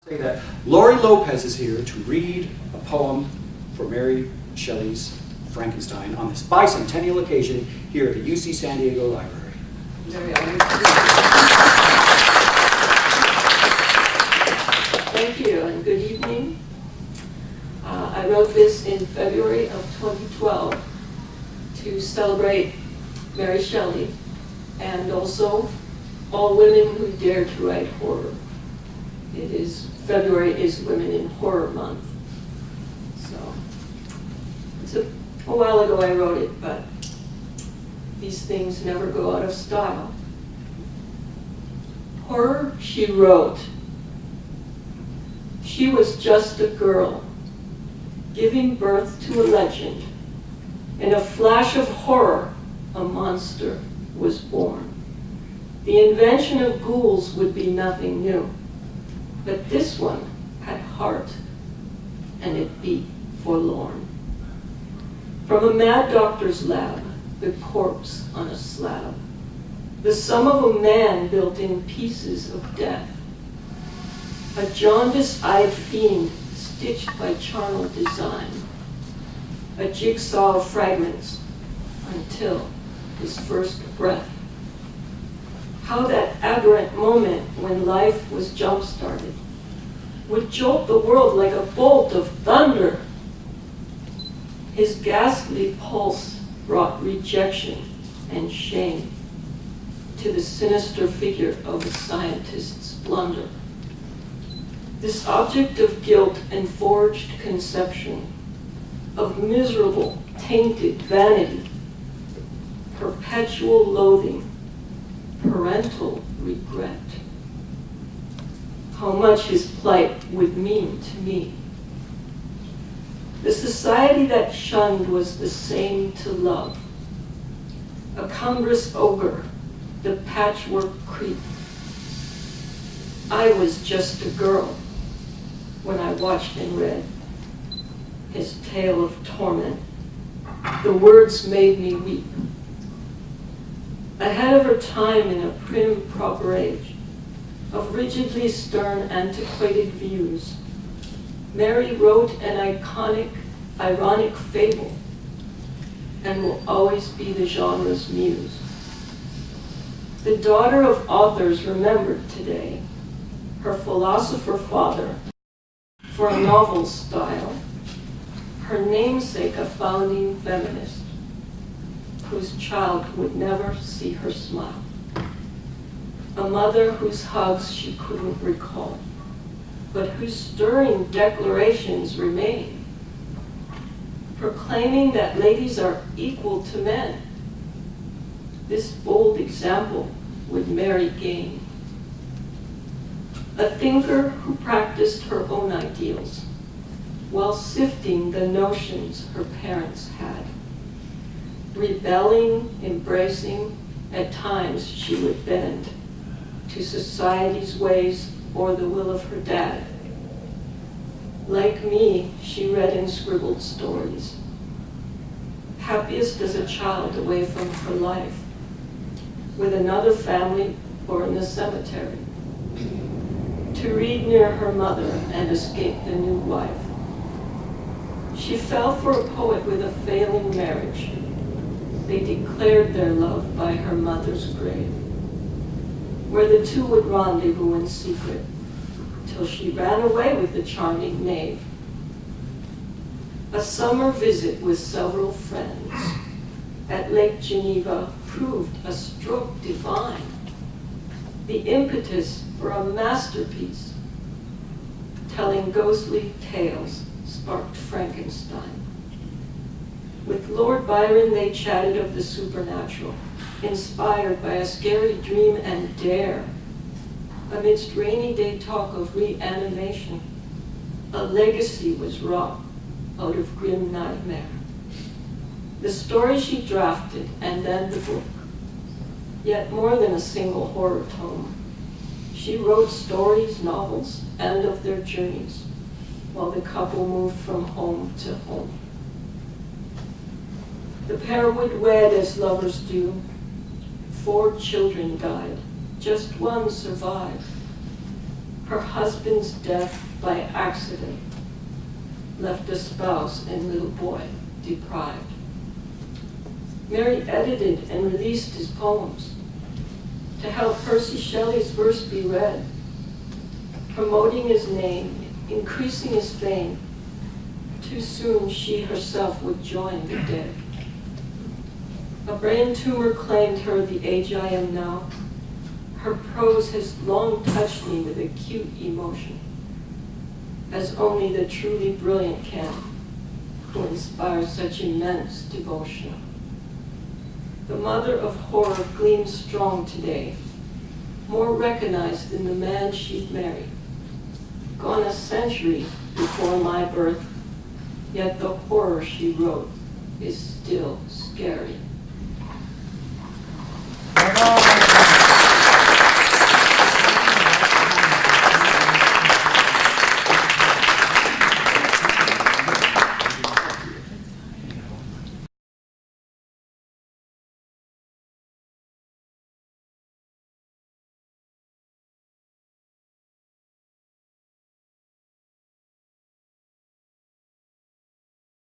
Say that Lori Lopez is here to read a poem for Mary Shelley's Frankenstein on this bicentennial occasion here at the UC San Diego Library. Very honored. Thank you and good evening. I wrote this in February of 2012 to celebrate Mary Shelley and also all women who dare to write horror. February is Women in Horror Month. So it's a while ago I wrote it, but these things never go out of style. Horror, she wrote. She was just a girl, giving birth to a legend. In a flash of horror, a monster was born. The invention of ghouls would be nothing new. But this one had heart, and it beat forlorn. From a mad doctor's lab, the corpse on a slab, the sum of a man built in pieces of death, a jaundice-eyed fiend stitched by charnel design, a jigsaw of fragments until his first breath. How that aberrant moment when life was jump-started would jolt the world like a bolt of thunder. His ghastly pulse brought rejection and shame to the sinister figure of a scientist's blunder. This object of guilt and forged conception, of miserable, tainted vanity, perpetual loathing, parental regret. How much his plight would mean to me. The society that shunned was the same to love. A cumbrous ogre, the patchwork creep. I was just a girl when I watched and read his tale of torment. The words made me weep. Ahead of her time in a prim, proper age, of rigidly stern, antiquated views, Mary wrote an iconic, ironic fable, and will always be the genre's muse. The daughter of authors remembered today, her philosopher father, for a novel style, her namesake a founding feminist, whose child would never see her smile. A mother whose hugs she couldn't recall, but whose stirring declarations remain, proclaiming that ladies are equal to men. This bold example would Mary gain. A thinker who practiced her own ideals while sifting the notions her parents had. Rebelling, embracing, at times she would bend to society's ways or the will of her dad. Like me, she read and scribbled stories. Happiest as a child away from her life, with another family or in the cemetery. To read near her mother and escape the new wife. She fell for a poet with a failing marriage. They declared their love by her mother's grave, where the two would rendezvous in secret, till she ran away with the charming knave. A summer visit with several friends at Lake Geneva proved a stroke divine, the impetus for a masterpiece. Telling ghostly tales sparked Frankenstein. With Lord Byron they chatted of the supernatural, inspired by a scary dream and dare. Amidst rainy day talk of reanimation, a legacy was wrought out of grim nightmare. The story she drafted and then the book, yet more than a single horror tome. She wrote stories, novels, and of their journeys, while the couple moved from home to home. The pair would wed as lovers do. 4 children died, just one survived. Her husband's death by accident left a spouse and little boy deprived. Mary edited and released his poems to help Percy Shelley's verse be read, promoting his name, increasing his fame. Too soon she herself would join the dead. A brain tumor claimed her the age I am now. Her prose has long touched me with acute emotion, as only the truly brilliant can, who inspire such immense devotion. The mother of horror gleams strong today, more recognized than the man she'd married. Gone a century before my birth, yet the horror she wrote is still scary.